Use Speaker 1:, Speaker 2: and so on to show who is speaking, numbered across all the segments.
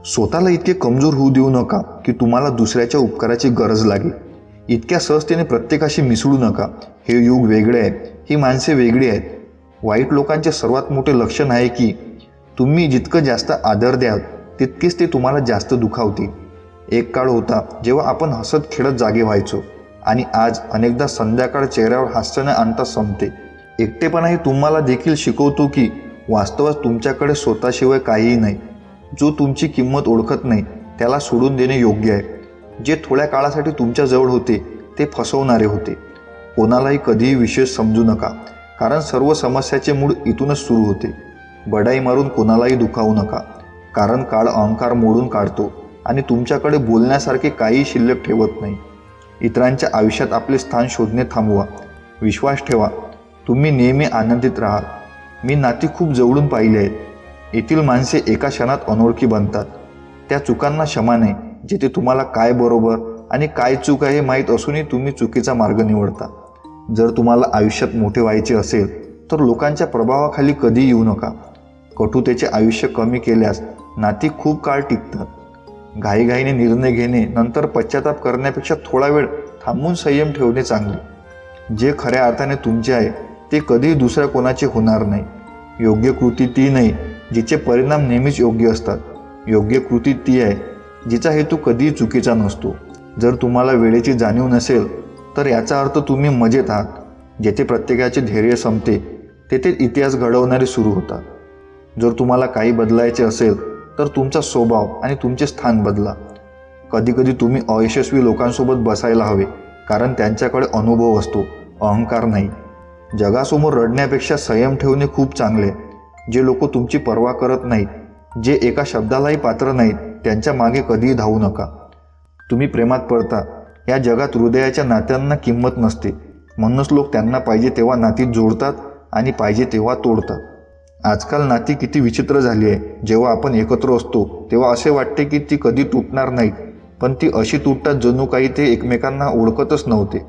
Speaker 1: स्वतःला इतके कमजोर होऊ देऊ नका की तुम्हाला दुसऱ्याच्या उपकाराची गरज लागेल. इतक्या सहजतेने प्रत्येकाशी मिसळू नका. हे युग वेगळे आहे, ही माणसे वेगळी आहेत. वाईट लोकांचे सर्वात मोठे लक्षण आहे की तुम्ही जितकं जास्त आदर द्याल तितकेच ते तुम्हाला जास्त दुखावतील. एक काळ होता जेव्हा आपण हसत खेळत जागे व्हायचो आणि आज अनेकदा संध्याकाळ चेहऱ्यावर हास्याने आणता संपते. एकटेपणा हे तुम्हाला देखील शिकवतो की वास्तवात तुमच्याकडे स्वतःशिवाय काहीही नाही. जो तुमची किंमत ओळखत नाही त्याला सोडून देणे योग्य आहे. जे थोड्या काळासाठी तुमच्याजवळ होते ते फसवणारे होते. कोणालाही कधीही विशेष समजू नका, कारण सर्व समस्याचे मूळ इथूनच सुरू होते. बडाई मारून कोणालाही दुखावू नका, कारण काळ अहंकार मोडून काढतो आणि तुमच्याकडे बोलण्यासारखे काहीही शिल्लक ठेवत नाही. इतरांच्या आयुष्यात आपले स्थान शोधणे थांबवा. विश्वास ठेवा, तुम्ही नेहमी आनंदित राहाल. मी नाती खूप जवळून पाहिली आहेत. येथील माणसे एका क्षणात अनोळखी बनतात. त्या चुकांना क्षमा नाही जिथे तुम्हाला काय बरोबर आणि काय चूक आहे हे माहीत असूनही तुम्ही चुकीचा मार्ग निवडता. जर तुम्हाला आयुष्यात मोठे व्हायचे असेल तर लोकांच्या प्रभावाखाली कधी येऊ नका. कटुतेचे आयुष्य कमी केल्यास नाती खूप काळ टिकतात. घाईघाईने निर्णय घेणे नंतर पश्चाताप करण्यापेक्षा थोडा वेळ थांबून संयम ठेवणे चांगले. जे खऱ्या अर्थाने तुमचे आहे ते कधीही दुसऱ्या कोणाचे होणार नाही. योग्य कृती ती नाही जिचे परिणाम नेहमीच योग्य असतात. योग्य कृती ती आहे जिचा हेतू कधीही चुकीचा नसतो. जर तुम्हाला वेळेची जाणीव नसेल तर याचा अर्थ तुम्ही मजेत आहात. जेथे प्रत्येकाचे धैर्य संपते तेथे इतिहास घडवणारे सुरू होतात. जर तुम्हाला काही बदलायचे असेल तर तुमचा स्वभाव आणि तुमचे स्थान बदला. कधीकधी तुम्ही अयशस्वी लोकांसोबत बसायला हवे, कारण त्यांच्याकडे अनुभव असतो, अहंकार नाही. जगासमोर रडण्यापेक्षा संयम ठेवणे खूप चांगले. जे लोक तुमची पर्वा करत नाहीत, जे एका शब्दालाही पात्र नाहीत, त्यांच्या मागे कधीही धावू नका. तुम्ही प्रेमात पडता. या जगात हृदयाच्या नात्यांना किंमत नसते, म्हणूनच लोक त्यांना पाहिजे तेव्हा नातीत जोडतात आणि पाहिजे तेव्हा तोडतात. आजकाल नाती किती विचित्र झाली आहे. जेव्हा आपण एकत्र असतो तेव्हा असे वाटते की ती कधी तुटणार नाहीत, पण ती अशी तुटतात जणू काही ते एकमेकांना ओळखतच नव्हते.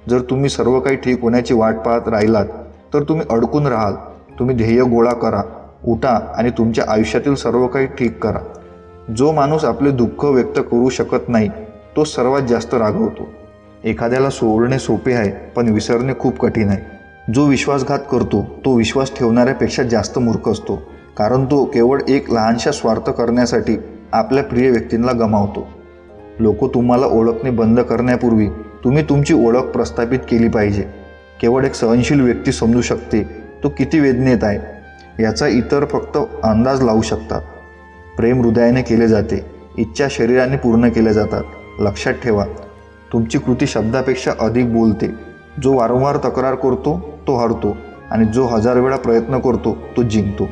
Speaker 1: जर तुम्ही सर्व काही ठीक होण्याची वाट पाहत राहिलात तर तुम्ही अडकून राहाल. तुम्ही ध्येय गोळा करा, उठा आणि तुमच्या आयुष्यातील सर्व काही ठीक करा. जो माणूस आपले दुःख व्यक्त करू शकत नाही तो सर्वात जास्त रागवतो. एखाद्याला सोडणे सोपे आहे, पण विसरणे खूप कठीण आहे. जो विश्वासघात करतो तो विश्वास ठेवणाऱ्यापेक्षा जास्त मूर्ख असतो, कारण तो केवळ एक लहानशा स्वार्थ करण्यासाठी आपल्या प्रिय व्यक्तींना गमावतो. लोक तुम्हाला ओळखणे बंद करण्यापूर्वी तुम्ही तुमची ओळख प्रस्थापित केली पाहिजे. केवळ एक सहनशील व्यक्ती समजू शकते तो किती वेदनेत आहे याचा इतर फक्त अंदाज लावू शकतात. प्रेम हृदयाने केले जाते, इच्छा शरीराने पूर्ण केल्या जातात. लक्षात ठेवा, तुमची कृती शब्दापेक्षा अधिक बोलते. जो वारंवार तक्रार करतो तो हरतो आणि जो 1000 वेळा प्रयत्न करतो तो जिंकतो.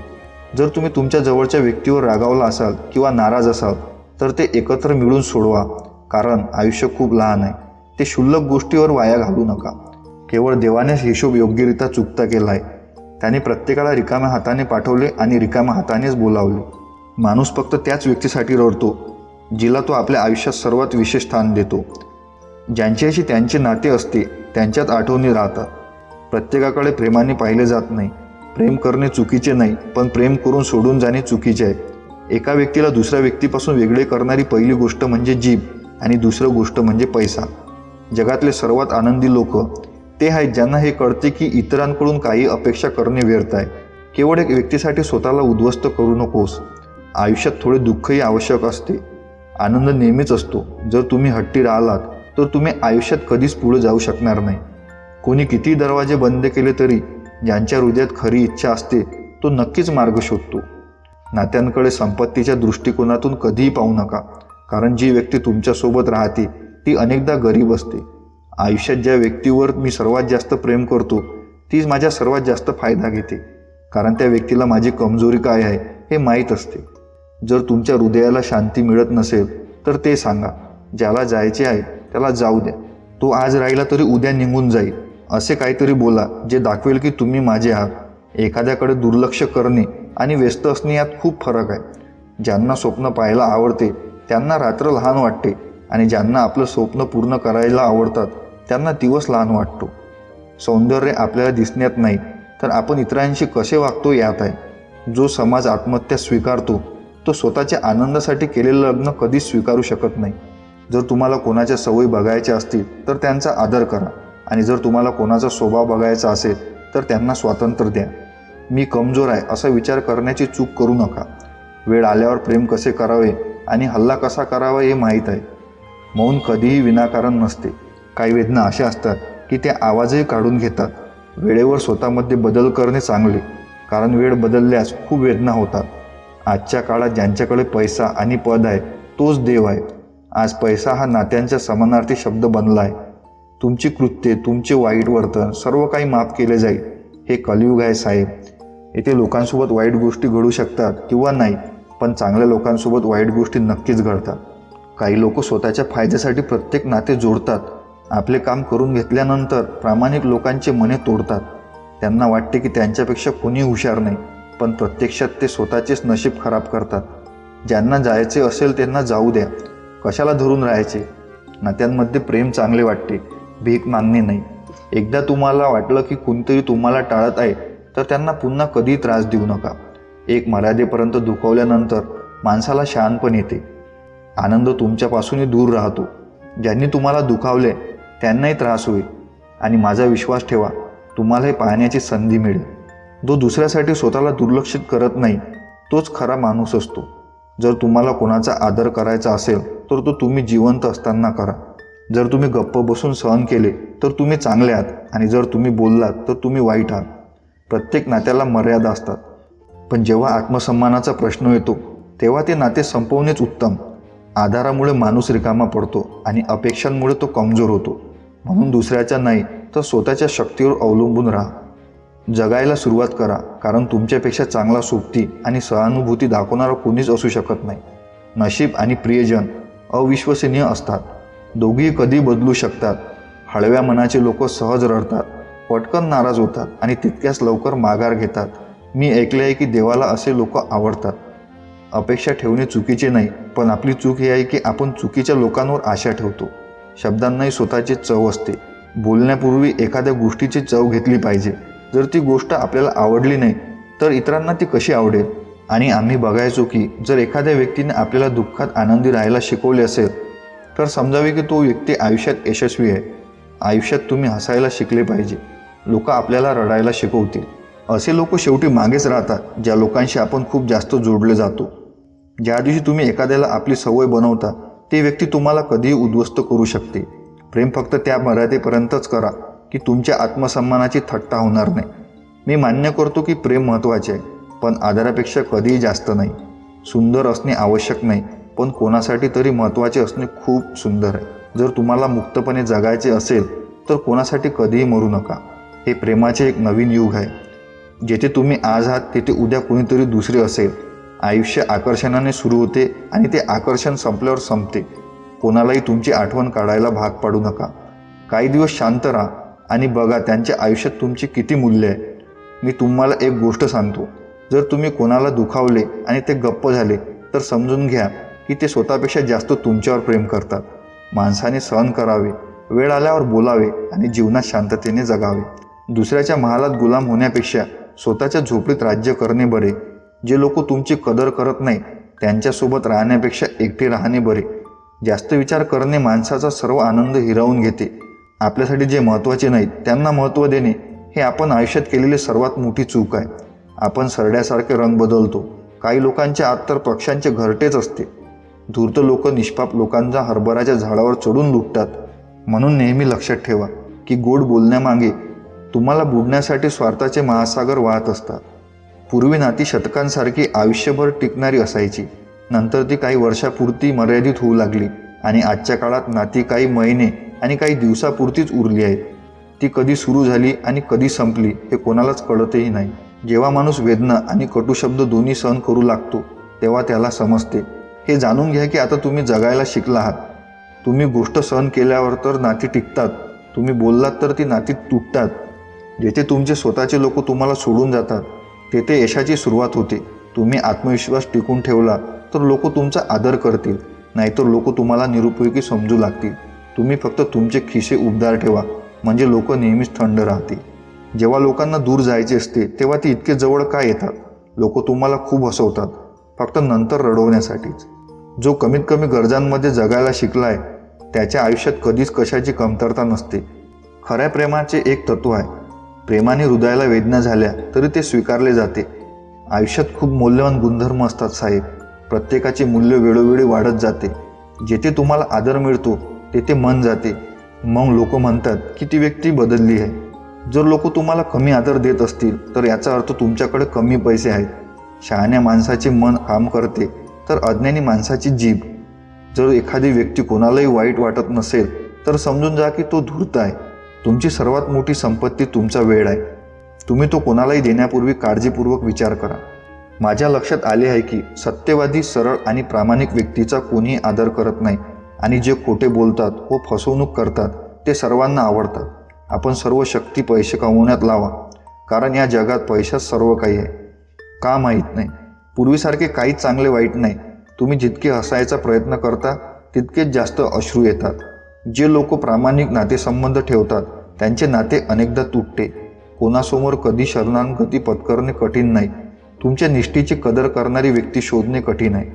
Speaker 1: जर तुम्ही तुमच्या जवळच्या व्यक्तीवर रागावला असाल किंवा नाराज असाल तर ते एकत्र मिळून सोडवा, कारण आयुष्य खूप लहान आहे. ते क्षुल्लक गोष्टीवर वाया घालू नका. केवळ देवानेच हिशोब योग्यरित्या चुकता केला आहे. त्याने प्रत्येकाला रिकाम्या हाताने पाठवले आणि रिकाम्या हातानेच बोलावले. माणूस फक्त त्याच व्यक्तीसाठी रडतो जिला तो आपल्या आयुष्यात सर्वात विशेष स्थान देतो. ज्यांच्याशी त्यांचे नाते असते त्यांच्यात आठवणी राहतात. प्रत्येकाकडे प्रेमाने पाहिले जात नाही. प्रेम करणे चुकीचे नाही, पण प्रेम करून सोडून जाणे चुकीचे आहे. एका व्यक्तीला दुसऱ्या व्यक्तीपासून वेगळे करणारी पहिली गोष्ट म्हणजे जीभ आणि दुसरी गोष्ट म्हणजे पैसा. जगातले सर्वात आनंदी लोक ते आहेत ज्यांना हे कळते की इतरांकडून काही अपेक्षा करणे व्यर्थ आहे. केवळ एक व्यक्तीसाठी स्वतःला उद्ध्वस्त करू नकोस. आयुष्यात थोडे दुःखही आवश्यक असते. आनंद नेहमीच असतो. जर तुम्ही हट्टी राहिलात तर तुम्ही आयुष्यात कधीच पुढे जाऊ शकणार नाही. कोणी किती दरवाजे बंद केले तरी ज्यांच्या हृदयात खरी इच्छा असते तो नक्कीच मार्ग शोधतो. नात्यांकडे संपत्तीच्या दृष्टिकोनातून कधीही पाहू नका, कारण जी व्यक्ती तुमच्यासोबत राहते ती अनेकदा गरीब असते. आयुष्यात ज्या व्यक्तीवर मी सर्वात जास्त प्रेम करतो तीच माझ्या सर्वात जास्त फायदा घेते, कारण त्या व्यक्तीला माझी कमजोरी काय आहे हे माहीत असते. जर तुमच्या हृदयाला शांती मिळत नसेल तर ते सांगा. ज्याला जायचे आहे त्याला जाऊ द्या. तो आज राहिला तरी उद्या निघून जाईल. असे काहीतरी बोला जे दाखवेल की तुम्ही माझे आहात. एखाद्याकडे दुर्लक्ष करणे आणि व्यस्त असणे यात खूप फरक आहे. ज्यांना स्वप्न पाहायला आवडते त्यांना रात्र लहान वाटते आणि ज्यांना आपलं स्वप्न पूर्ण करायला आवडतात त्यांना दिवस लहान वाटतो. सौंदर्य आपल्याला दिसण्यात नाही तर आपण इतरांशी कसे वागतो यात आहे. जो समाज आत्महत्या स्वीकारतो तो स्वतःच्या आनंदासाठी केलेलं लग्न कधीच स्वीकारू शकत नाही. जर तुम्हाला कोणाच्या सवयी बघायच्या असतील तर त्यांचा आदर करा, आणि जर तुम्हाला कोणाचा स्वभाव बघायचा असेल तर त्यांना स्वातंत्र्य द्या. मी कमजोर आहे असा विचार करण्याची चूक करू नका. वेळ आल्यावर प्रेम कसे करावे आणि हल्ला कसा करावा हे माहीत आहे. मौन कधीही विनाकारण नसते. काही वेदना अशा असतात की त्या आवाजही काढून घेतात. वेळेवर स्वतःमध्ये बदल करणे चांगले, कारण वेळ बदलल्यास खूप वेदना होतात. आजच्या काळात ज्यांच्याकडे पैसा आणि पद आहे तोच देव आहे. आज पैसा हा नात्यांचा समानार्थी शब्द बनला आहे. तुमची कृत्ये, तुमचे वाईट वर्तन सर्व काही माफ केले जाईल. हे कलियुग आहे साहेब. येथे लोकांसोबत वाईट गोष्टी घडू शकतात किंवा नाही, पण चांगल्या लोकांसोबत वाईट गोष्टी नक्कीच घडतात. काही लोक स्वतःच्या फायद्यासाठी प्रत्येक नाते जोडतात. आपले काम करून घेतल्यानंतर प्रामाणिक लोकांचे मने तोडतात. त्यांना वाटते की त्यांच्यापेक्षा कोणी हुशार नाही, पण प्रत्यक्षात ते स्वतःचेच नशीब खराब करतात. ज्यांना जायचे असेल त्यांना जाऊ द्या. कशाला धरून राहायचे? नात्यांमध्ये प्रेम चांगले वाटते, भीक मागणे नाही. एकदा तुम्हाला वाटलं की कोणतरी तुम्हाला टाळत आहे तर त्यांना पुन्हा कधीही त्रास देऊ नका. एक मर्यादेपर्यंत दुखावल्यानंतर माणसाला शहाणपण येते. आनंद तुमच्यापासूनही दूर राहतो. ज्यांनी तुम्हाला दुखावले त्यांनाही त्रास होईल, आणि माझा विश्वास ठेवा, तुम्हालाही पाहण्याची संधी मिळेल. जो दुसऱ्यासाठी स्वतःला दुर्लक्षित करत नाही तोच खरा माणूस असतो. जर तुम्हाला कोणाचा आदर करायचा असेल तर तो तुम्ही जिवंत असताना करा. जर तुम्ही गप्प बसून सहन केले तर तुम्ही चांगले आहात, आणि जर तुम्ही बोललात तर तुम्ही वाईट आहात. प्रत्येक नात्याला मर्यादा असतात, पण जेव्हा आत्मसन्मानाचा प्रश्न येतो तेव्हा ते नाते संपवणेच उत्तम. आधारामुळे माणूस रिकामा पडतो आणि अपेक्षांमुळे तो कमजोर होतो. म्हणून दुसऱ्याच्या नाही तर स्वतःच्या शक्तीवर अवलंबून राहा. जगायला सुरुवात करा, कारण तुमच्यापेक्षा चांगला सोबती आणि सहानुभूती दाखवणारा कोणीच असू शकत नाही. नशीब आणि प्रियजन अविश्वसनीय असतात. दोघेही कधी बदलू शकतात. हळव्या मनाचे लोक सहज रडतात, पटकन नाराज होतात आणि तितक्याच लवकर माघार घेतात. मी ऐकले आहे की देवाला असे लोक आवडतात. अपेक्षा ठेवणे चुकीचे नाही, पण आपली चूक ही आहे की आपण चुकीच्या लोकांवर आशा ठेवतो. शब्दांनाही स्वतःची चव असते. बोलण्यापूर्वी एखाद्या गोष्टीची चव घेतली पाहिजे. जर ती गोष्ट आपल्याला आवडली नाही तर इतरांना ती कशी आवडेल? आणि आम्ही बघायचो की जर एखाद्या व्यक्तीने आपल्याला दुःखात आनंदी राहायला शिकवले असेल तर समजावे की तो व्यक्ती आयुष्यात यशस्वी आहे. आयुष्यात तुम्ही हसायला शिकले पाहिजे. लोक आपल्याला रडायला शिकवतील. असे लोक शेवटी मागेच राहतात ज्या लोकांशी आपण खूप जास्त जोडले जातो. ज्या दिवशी तुम्ही एखाद्याला आपली सवय बनवता ती व्यक्ती तुम्हाला कधीही उद्ध्वस्त करू शकते. प्रेम फक्त त्या मर्यादेपर्यंतच करा की तुमच्या आत्मसन्मानाची थट्टा होणार नाही. मी मान्य करतो की प्रेम महत्त्वाचे आहे, पण आदरापेक्षा कधीही जास्त नाही. सुंदर असणे आवश्यक नाही, पण कोणासाठी तरी महत्त्वाचे असणे खूप सुंदर आहे. जर तुम्हाला मुक्तपणे जगायचे असेल तर कोणासाठी कधीही मरू नका. हे प्रेमाचे एक नवीन युग आहे. जेथे तुम्ही आज आहात तेथे उद्या कोणीतरी दुसरे असेल. आयुष्य आकर्षणाने सुरू होते आणि ते आकर्षण संपल्यावर संपते. कोणालाही तुमची आठवण काढायला भाग पाडू नका. काही दिवस शांत राहा आणि बघा त्यांच्या आयुष्यात तुमचे किती मूल्य आहे. मी तुम्हाला एक गोष्ट सांगतो, जर तुम्ही कोणाला दुखावले आणि ते गप्प झाले तर समजून घ्या की ते स्वतःपेक्षा जास्त तुमच्यावर प्रेम करतात. माणसाने सहन करावे, वेळ आल्यावर बोलावे आणि जीवनात शांततेने जगावे. दुसऱ्याच्या महालात गुलाम होण्यापेक्षा स्वतःच्या झोपडीत राज्य करणे बरे. जे लोक तुमची कदर करत नाही त्यांच्यासोबत राहण्यापेक्षा एकटे राहणे बरे. जास्त विचार करणे माणसाचा सर्व आनंद हिरावून घेते. आपल्यासाठी जे महत्त्वाचे नाहीत त्यांना महत्त्व देणे हे आपण आयुष्यात केलेली सर्वात मोठी चूक आहे. आपण सरड्यासारखे रंग बदलतो. काही लोकांच्या आत तर पक्ष्यांचे घरटेच असते. धूर्त लोक निष्पाप लोकांचा हरभराच्या झाडावर चढून लुटतात. म्हणून नेहमी लक्षात ठेवा की गोड बोलण्यामागे तुम्हाला बुडण्यासाठी स्वार्थाचे महासागर वाहत असतात. पूर्वी नाती शतकांसारखी आयुष्यभर टिकणारी असायची. नंतर ती काही वर्षापुरती मर्यादित होऊ लागली, आणि आजच्या काळात नाती काही महिने आणि काही दिवसापुरतीच उरली आहेत. ती कधी सुरू झाली आणि कधी संपली हे कोणालाच कळतही नाही. जेव्हा माणूस वेदना आणि कटू शब्द दोन्ही सहन करू लागतो तेव्हा त्याला समजते. हे जाणून घ्या की आता तुम्ही जगायला शिकला आहात. तुम्ही गोष्ट सहन केल्यावर तर नाती टिकतात, तुम्ही बोललात तर ती नाती तुटतात. जेथे तुमचे स्वतःचे लोक तुम्हाला सोडून जातात तेथे यशाची सुरुवात होते. तुम्ही आत्मविश्वास टिकून ठेवला तर लोक तुमचा आदर करतील, नाहीतर लोक तुम्हाला निरुपयोगी समजू लागतील. तुम्ही फक्त तुमचे खिसे उबदार ठेवा, म्हणजे लोक नेहमीच थंड राहतील. जेव्हा लोकांना दूर जायचे असते तेव्हा ती इतके जवळ का येतात? लोक तुम्हाला खूप हसवतात, फक्त नंतर रडवण्यासाठीच. जो कमीत कमी गरजांमध्ये जगायला शिकलाय त्याच्या आयुष्यात कधीच कशाची कमतरता नसते. खऱ्या प्रेमाचे एक तत्व आहे, प्रेमाने हृदयाला वेदना झाल्या तरी ते स्वीकारले जाते. आयुष्यात खूप मौल्यवान गुणधर्म असतात साहेब. प्रत्येकाचे मूल्य वेळोवेळी वाढत जाते. जेथे तुम्हाला आदर मिळतो तेथे मन जाते. मग लोक म्हणतात की ती व्यक्ती बदलली आहे. जर लोक तुम्हाला कमी आदर देत असतील तर याचा अर्थ तुमच्याकडे कमी पैसे आहेत. शहाण्या माणसाचे मन काम करते तर अज्ञानी माणसाची जीभ. जर एखादी व्यक्ती कोणालाही वाईट वाटत नसेल तर समजून जा की तो धूर्त आहे. तुमची सर्वात मोठी संपत्ती तुमचा वेळ आहे. तुम्ही तो कोणालाही देण्यापूर्वी काळजीपूर्वक विचार करा. माझ्या लक्षात आले आहे की सत्यवादी, सरळ आणि प्रामाणिक व्यक्तीचा कोणीही आदर करत नाही आणि जे खोटे बोलतात व फसवणूक करतात ते सर्वांना आवडतात. आपण सर्व शक्ती पैसे कमवण्यात लावा, कारण या जगात पैशात सर्व काही आहे. का माहीत नाही, पूर्वीसारखे काहीच चांगले वाईट नाही. तुम्ही जितके हसायचा प्रयत्न करता तितकेच जास्त अश्रू येतात. जे लोक प्रामाणिक नातेसंबंध ठेवतात त्यांचे नाते अनेकदा तुटते. कोणासमोर कधी शरणागती पत्करणे कठीण नाही. तुमच्या निष्ठेची कदर करणारी व्यक्ती शोधणे कठीण आहे.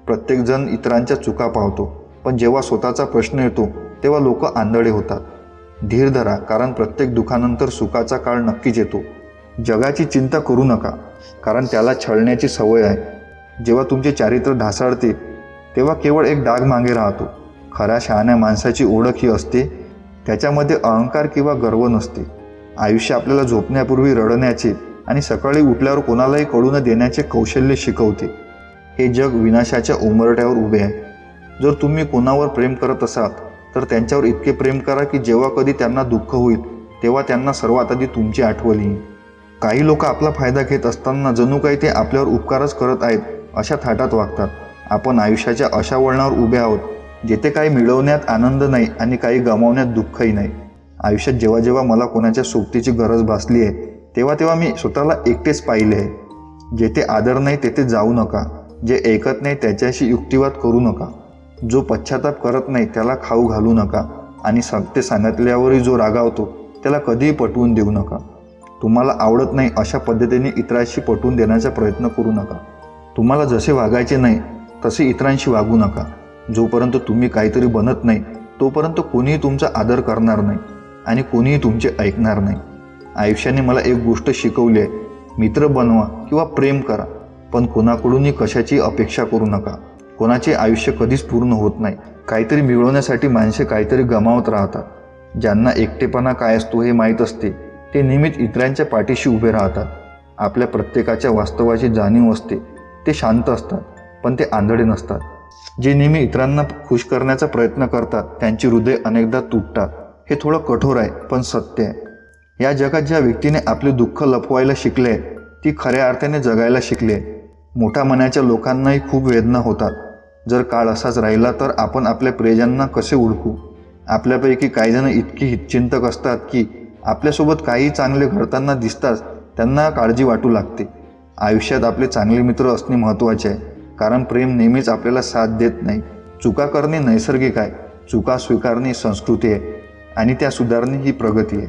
Speaker 1: प्रत्येकजण इतरांच्या चुका पाहतो, पण जेव्हा स्वतःचा प्रश्न येतो तेव्हा लोक आंधळे होतात. धीर धरा, कारण प्रत्येक दुःखानंतर सुखाचा काळ नक्कीच येतो. जगाची चिंता करू नका, कारण त्याला छळण्याची सवय आहे. जेव्हा तुमचे चारित्र्य ढासाळते तेव्हा केवळ एक डाग मागे राहतो. खऱ्या शहाण्या माणसाची ओळख ही असते, त्याच्यामध्ये अहंकार किंवा गर्व नसते. आयुष्य आपल्याला झोपण्यापूर्वी रडण्याचे आणि सकाळी उठल्यावर कोणालाही कळू न देण्याचे कौशल्य शिकवते. हे जग विनाशाच्या उंबरठ्यावर उभे आहे. जर तुम्ही कोणावर प्रेम करत असाल तर त्यांच्यावर इतके प्रेम करा की जेव्हा कधी त्यांना दुःख होईल तेव्हा त्यांना सर्वात आधी तुमची आठवण येईल. काही लोक आपला फायदा घेत असताना जणू काही ते आपल्यावर उपकारच करत आहेत अशा थाटात वागतात. आपण आयुष्याच्या अशा वळणावर उभे आहोत जेथे काही मिळवण्यात आनंद नाही आणि काही गमावण्यात दुःखही नाही. आयुष्यात जेव्हा जेव्हा मला कोणाच्या सोबतीची गरज भासली आहे तेव्हा तेव्हा मी स्वतःला एकटेच पाहिले आहे. जेथे आदर नाही तेथे जाऊ नका. जे ऐकत नाही त्याच्याशी युक्तिवाद करू नका. जो पश्चाताप करत नाही त्याला खाऊ घालू नका आणि सत्य सांगितल्यावरही जो रागावतो त्याला कधीही पटवून देऊ नका. तुम्हाला आवडत नाही अशा पद्धतीने इतरांशी पटवून देण्याचा प्रयत्न करू नका. तुम्हाला जसे वागायचे नाही तसे इतरांशी वागू नका. जोपर्यंत तुम्ही काहीतरी बनत नाही तोपर्यंत कोणीही तुमचा आदर करणार नाही आणि कोणीही तुमचे ऐकणार नाही. आयुष्याने मला एक गोष्ट शिकवली आहे, मित्र बनवा किंवा प्रेम करा, पण कोणाकडूनही कशाची अपेक्षा करू नका. कोणाचे आयुष्य कधीच पूर्ण होत नाही. काहीतरी मिळवण्यासाठी माणसे काहीतरी गमावत राहतात. ज्यांना एकटेपणा काय असतो हे माहीत असते ते नेहमीच इतरांच्या पाठीशी उभे राहतात. आपल्या प्रत्येकाच्या वास्तवाची जाणीव असते. ते शांत असतात, पण ते आंधळे नसतात. जे नेहमी इतरांना खुश करण्याचा प्रयत्न करतात त्यांची हृदय अनेकदा तुटतात. हे थोडं कठोर आहे पण सत्य आहे. या जगात ज्या व्यक्तीने आपले दुःख लपवायला शिकले ती खऱ्या अर्थाने जगायला शिकली आहे. मोठ्या मनाच्या लोकांनाही खूप वेदना होतात. जर काळ असाच राहिला तर आपण आपल्या प्रियजनांना कसे ओळखू? आपल्यापैकी काही जण इतकी हितचिंतक असतात की आपल्यासोबत काही चांगले घडताना दिसताच त्यांना काळजी वाटू लागते. आयुष्यात आपले चांगले मित्र असणे महत्त्वाचे आहे, कारण प्रेम नेहमीच आपल्याला साथ देत नाही. चुका करणे नैसर्गिक आहे, चुका स्वीकारणे संस्कृती आहे आणि त्या सुधारणे ही प्रगती आहे.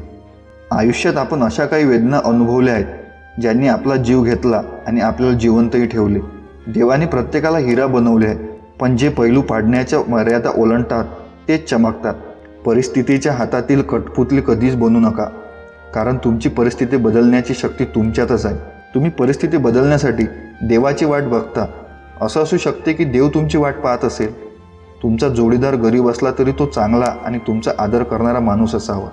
Speaker 1: आयुष्यात आपण अशा काही वेदना अनुभवल्या आहेत ज्यांनी आपला जीव घेतला आणि आपल्याला जिवंतही ठेवले. देवाने प्रत्येकाला हिरा बनवले आहे, पण जे पैलू पाडण्याच्या मर्यादा ओलांडतात तेच चमकतात. परिस्थितीच्या हातातील कठपुतली कधीच बनू नका, कारण तुमची परिस्थिती बदलण्याची शक्ती तुमच्यातच आहे. तुम्ही परिस्थिती बदलण्यासाठी देवाची वाट बघता. असं असू शकते की देव तुमची वाट पाहत असेल. तुमचा जोडीदार गरीब असला तरी तो चांगला आणि तुमचा आदर करणारा माणूस असावा.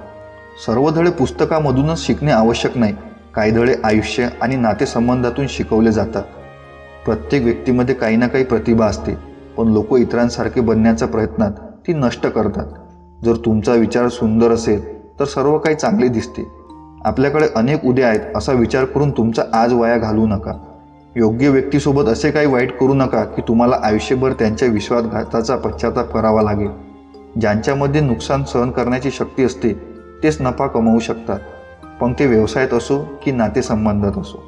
Speaker 1: सर्व धडे पुस्तकामधूनच शिकणे आवश्यक नाही. काही धडे आयुष्य आणि नातेसंबंधातून शिकवले जातात. प्रत्येक व्यक्तीमध्ये काही ना काही प्रतिभा असते, पण लोक इतरांसारखे बनण्याच्या प्रयत्नात ती नष्ट करतात. जर तुमचा विचार सुंदर असेल तर सर्व काही चांगले दिसते. आपल्याकडे अनेक उद्या आहेत असा विचार करून तुमचा आज वाया घालवू नका. योग्य व्यक्तीसोबत असे काही वाईट करू नका की तुम्हाला आयुष्यभर त्यांच्या विश्वासघाताचा पश्चाताप करावा लागेल. ज्यांच्यामध्ये नुकसान सहन करण्याची शक्ती असते तेच नफा कमवू शकतात, पण ते व्यवसायात असो की नातेसंबंधात असो.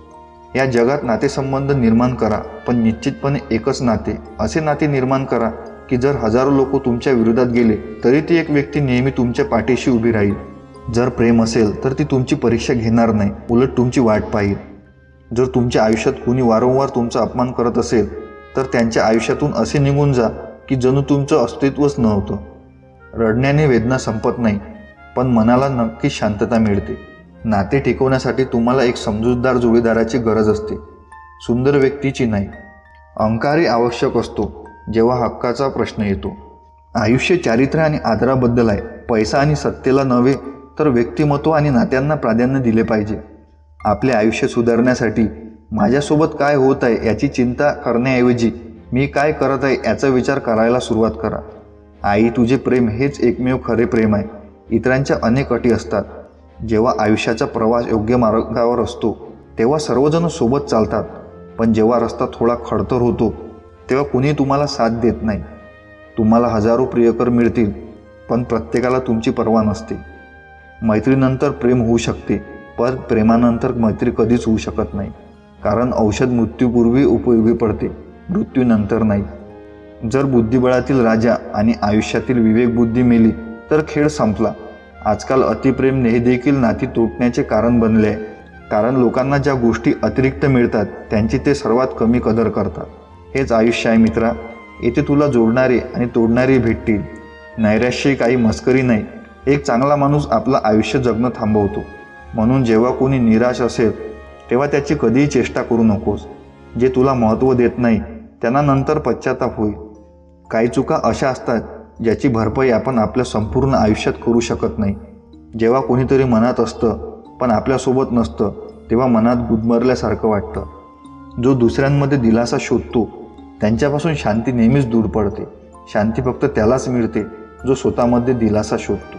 Speaker 1: या जगात नातेसंबंध निर्माण करा, पण निश्चितपणे एकच नाते, असे नाते निर्माण करा की जर हजारो लोक तुमच्या विरोधात गेले तरी ती एक व्यक्ती नेहमी तुमच्या पाठीशी उभी राहील. जर प्रेम असेल तर ती तुमची परीक्षा घेणार नाही, उलट तुमची वाट पाहील. जर तुमच्या आयुष्यात कुणी वारंवार तुमचा अपमान करत असेल तर त्यांच्या आयुष्यातून असे निघून जा की जणू तुमचं अस्तित्वच नव्हतं. रडण्याने वेदना संपत नाही, पण मनाला नक्कीच शांतता मिळते. नाते टिकवण्यासाठी तुम्हाला एक समजूतदार जोडीदाराची गरज असते, सुंदर व्यक्तीची नाही. अहंकारही आवश्यक असतो जेव्हा हक्काचा प्रश्न येतो. आयुष्य चारित्र्य आणि आदराबद्दल आहे. पैसा आणि सत्तेला नव्हे तर व्यक्तिमत्व आणि नात्यांना प्राधान्य दिले पाहिजे. आपले आयुष्य सुधारण्यासाठी माझ्यासोबत काय होत आहे याची चिंता करण्याऐवजी मी काय करत आहे याचा विचार करायला सुरुवात करा. आई, तुझे प्रेम हेच एकमेव खरे प्रेम आहे. इतरांच्या अनेक अटी असतात. जेव्हा आयुष्याचा प्रवास योग्य मार्गावर असतो तेव्हा सर्वजण सोबत चालतात, पण जेव्हा रस्ता थोडा खडतर होतो तेव्हा कुणी तुम्हाला साथ देत नाही. तुम्हाला हजारो प्रियकर मिळतील, पण प्रत्येकाला तुमची पर्वा नसते. मैत्रीनंतर प्रेम होऊ शकते, पण प्रेमानंतर मैत्री कधीच होऊ शकत नाही. कारण औषध मृत्यूपूर्वी उपयोगी पडते, मृत्यूनंतर नाही. जर बुद्धिबळातील राजा आणि आयुष्यातील विवेकबुद्धी मेली तर खेळ संपला. आजकाल अतिप्रेम हे देखील नाती तोडण्याचे कारण बनले आहे. कारण लोकांना ज्या गोष्टी अतिरिक्त मिळतात त्यांची ते सर्वात कमी कदर करतात. हेच आयुष्य आहे मित्रा. येथे तुला जोडणारे आणि तोडणारे भेटतील. नैराश्य काही मस्करी नाही. एक चांगला माणूस आपलं आयुष्य जगणं थांबवतो. म्हणून जेव्हा कोणी निराश असेल तेव्हा त्याची कधीही चेष्टा करू नकोस. जे तुला महत्त्व देत नाही त्यांना नंतर पश्चाताप होईल. काही चुका अशा असतात ज्याची भरपाई आपण आपल्या संपूर्ण आयुष्यात करू शकत नाही. जेव्हा कोणीतरी मनात असतं पण आपल्यासोबत नसतं तेव्हा मनात गुदमरल्यासारखं वाटतं. जो दुसऱ्यांमध्ये दिलासा शोधतो त्यांच्यापासून शांती नेहमीच दूर पडते. शांती फक्त त्यालाच मिळते जो स्वतःमध्ये दिलासा शोधतो.